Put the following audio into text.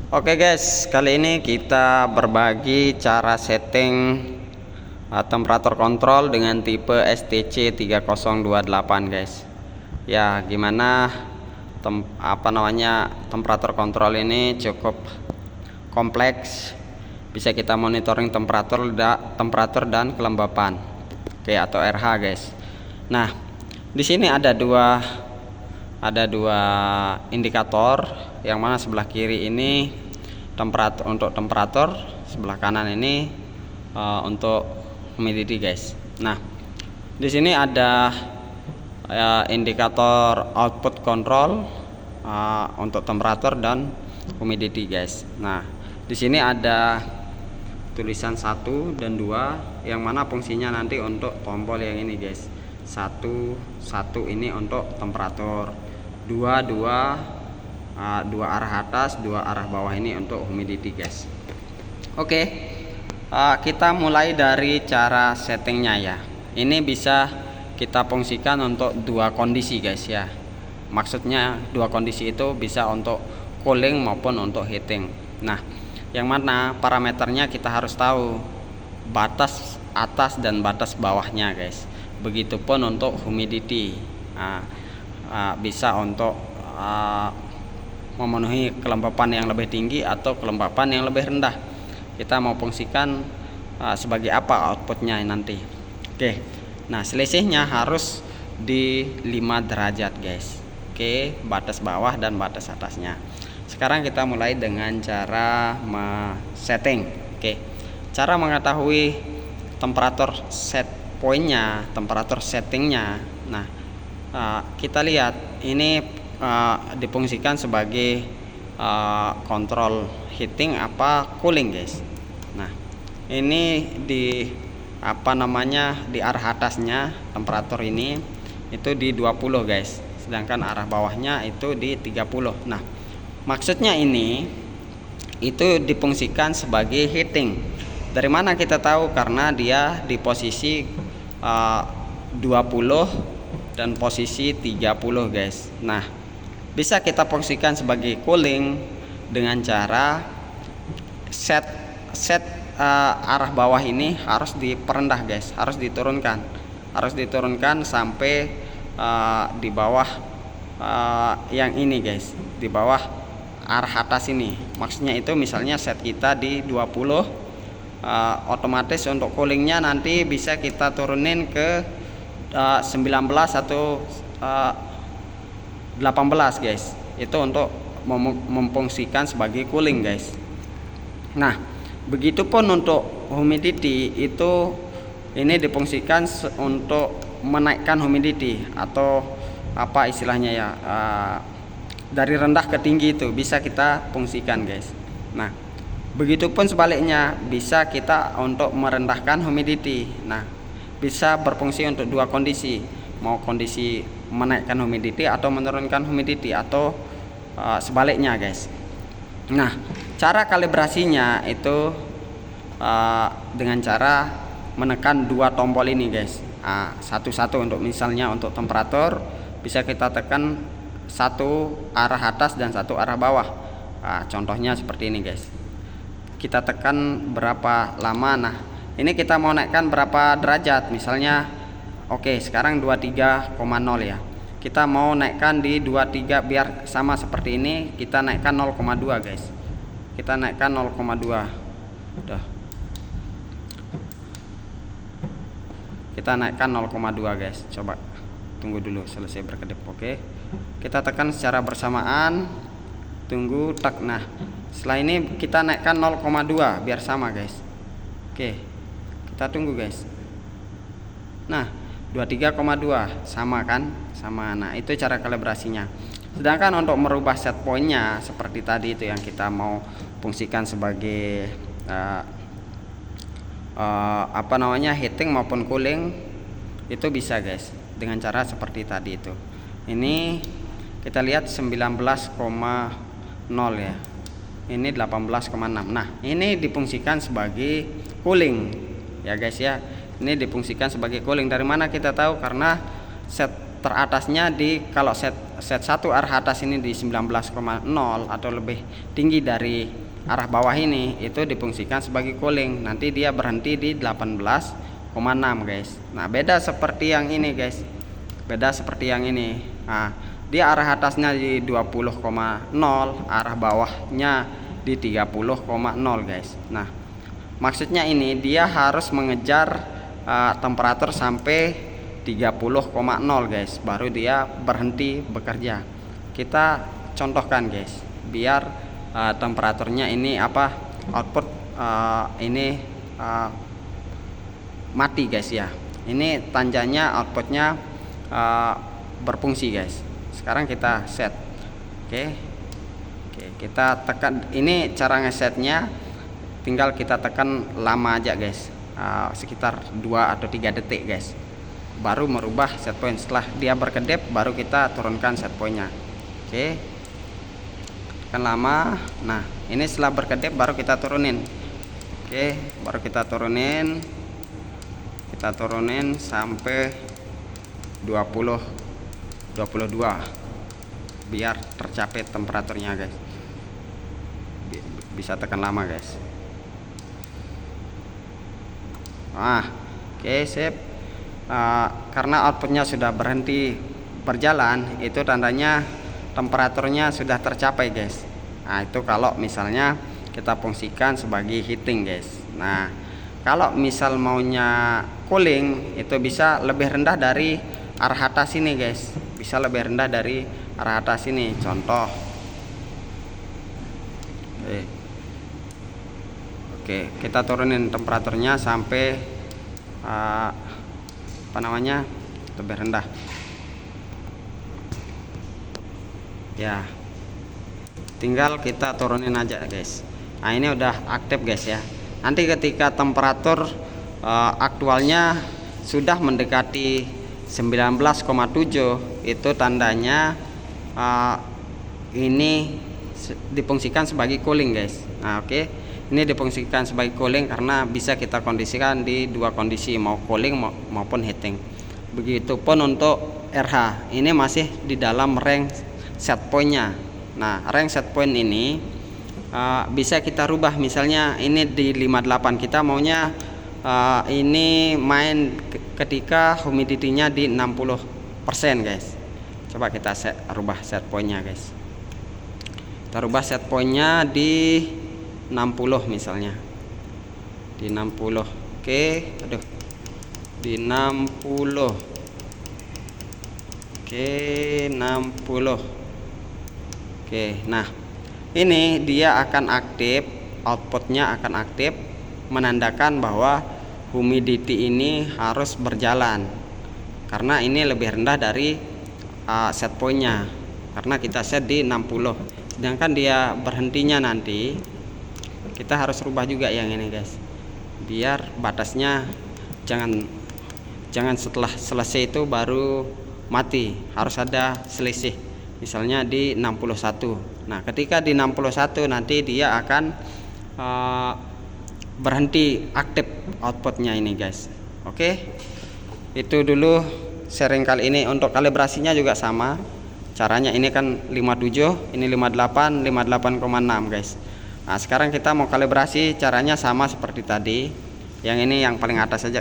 Oke guys, kali ini kita berbagi cara setting temperatur kontrol dengan tipe STC 3028 guys. Ya, gimana temperatur kontrol ini cukup kompleks. Bisa kita monitoring temperatur dan kelembapan. Oke, atau RH guys. Nah, di sini ada dua indikator, yang mana sebelah kiri ini temperatur, sebelah kanan ini untuk humidity guys. Nah, di sini ada indikator output control untuk temperatur dan humidity guys. Nah, di sini ada tulisan 1 dan 2, yang mana fungsinya nanti untuk tombol yang ini guys. 1 ini untuk temperatur, 2 arah atas, 2 arah bawah ini untuk humidity guys. Oke, kita mulai dari cara settingnya ya. Ini bisa kita fungsikan untuk dua kondisi guys ya. Maksudnya dua kondisi itu bisa untuk cooling maupun untuk heating. Nah, yang mana parameternya kita harus tahu batas atas dan batas bawahnya guys. Begitupun untuk humidity, bisa untuk memenuhi kelembapan yang lebih tinggi atau kelembapan yang lebih rendah. Kita mau fungsikan sebagai apa outputnya nanti. Oke, nah selisihnya harus di 5 derajat guys. Oke, batas bawah dan batas atasnya. Sekarang kita mulai dengan cara setting. Oke, cara mengetahui temperatur set pointnya, temperatur settingnya. Nah, kita lihat ini difungsikan sebagai kontrol heating apa cooling guys. Nah, ini di di arah atasnya temperatur ini itu di 20 guys, sedangkan arah bawahnya itu di 30. Nah, maksudnya ini itu difungsikan sebagai heating. Dari mana kita tahu? Karena dia di posisi 20 dan posisi 30 guys. Nah, bisa kita fungsikan sebagai cooling dengan cara set arah bawah ini harus diperendah guys, harus diturunkan sampai di bawah yang ini guys, di bawah arah atas ini. Maksudnya itu misalnya set kita di 20, otomatis untuk coolingnya nanti bisa kita turunin ke 19 atau 18 guys. Itu untuk memfungsikan sebagai cooling guys. Nah, begitupun untuk humidity, itu ini difungsikan untuk menaikkan humidity atau apa istilahnya ya, dari rendah ke tinggi itu bisa kita fungsikan guys. Nah, begitupun sebaliknya bisa kita untuk merendahkan humidity. Nah, bisa berfungsi untuk dua kondisi, mau kondisi menaikkan humidity atau menurunkan humidity, atau sebaliknya guys. Nah, cara kalibrasinya itu dengan cara menekan dua tombol ini guys, satu-satu. Untuk misalnya untuk temperatur bisa kita tekan satu arah atas dan satu arah bawah. Contohnya seperti ini guys, kita tekan berapa lama. Nah, ini kita mau naikkan berapa derajat misalnya. Oke, sekarang 23,0 ya. Kita mau naikkan di 23 biar sama seperti ini, kita naikkan 0,2 guys. Kita naikkan 0,2. Udah. Kita naikkan 0,2 guys. Coba tunggu dulu selesai berkedip. Oke. Kita tekan secara bersamaan. Tunggu tak. Nah, setelah ini kita naikkan 0,2 biar sama guys. Oke. Kita tunggu guys. Nah, 23,2 sama kan? Sama. Nah, itu cara kalibrasinya. Sedangkan untuk merubah set pointnya seperti tadi itu yang kita mau fungsikan sebagai heating maupun cooling, itu bisa guys dengan cara seperti tadi itu. Ini kita lihat 19,0 ya. Ini 18,6. Nah, ini difungsikan sebagai cooling ya guys ya. Ini difungsikan sebagai cooling. Dari mana kita tahu? Karena set teratasnya di kalau set 1 arah atas ini di 19,0 atau lebih tinggi dari arah bawah ini, itu difungsikan sebagai cooling. Nanti dia berhenti di 18,6 guys. Nah, beda seperti yang ini guys. Beda seperti yang ini. Nah, dia arah atasnya di 20,0, arah bawahnya di 30,0 guys. Nah, maksudnya ini dia harus mengejar temperatur sampai 30,0 guys, baru dia berhenti bekerja. Kita contohkan guys, biar temperaturnya ini output ini mati guys ya. Ini tanjanya outputnya berfungsi guys. Sekarang kita set. Oke, kita tekan. Ini cara ngesetnya, tinggal kita tekan lama aja guys, sekitar 2 atau 3 detik guys, baru merubah set point. Setelah dia berkedip baru kita turunkan set pointnya. Oke, tekan lama. Nah, ini setelah berkedip baru kita turunin. Oke, baru kita turunin sampai 22 biar tercapai temperaturnya guys. Bisa tekan lama guys. Oke, sip. Karena outputnya sudah berhenti berjalan, itu tandanya temperaturnya sudah tercapai guys. Nah, itu kalau misalnya kita fungsikan sebagai heating guys. Nah, kalau misal maunya cooling, itu bisa lebih rendah dari arah atas ini guys, bisa lebih rendah dari arah atas ini. Contoh, oke, kita turunin temperaturnya sampai lebih rendah ya, tinggal kita turunin aja guys. Nah, ini udah aktif guys ya. Nanti ketika temperatur aktualnya sudah mendekati 19,7, itu tandanya ini difungsikan sebagai cooling guys. Nah, oke, ini difungsikan sebagai cooling karena bisa kita kondisikan di dua kondisi, mau cooling maupun heating. Begitupun untuk RH, ini masih di dalam range set pointnya. Nah, range set point ini bisa kita rubah. Misalnya ini di 58, kita maunya ini main ketika humidity-nya di 60% guys. Coba kita rubah set point-nya guys. Kita rubah set point-nya di 60 misalnya. Di 60. Oke, di 60. Oke, 60. Oke, nah ini dia akan aktif, outputnya akan aktif, menandakan bahwa humidity ini harus berjalan, karena ini lebih rendah dari set pointnya, karena kita set di 60. Sedangkan dia berhentinya nanti kita harus rubah juga yang ini guys, biar batasnya jangan setelah selesai itu baru mati, harus ada selisih, misalnya di 61. Nah, ketika di 61 nanti dia akan berhenti aktif outputnya ini guys. Oke, itu dulu sharing kali ini. Untuk kalibrasinya juga sama caranya. Ini kan 57, ini 58, 58,6 guys. Nah, sekarang kita mau kalibrasi, caranya sama seperti tadi. Yang ini yang paling atas saja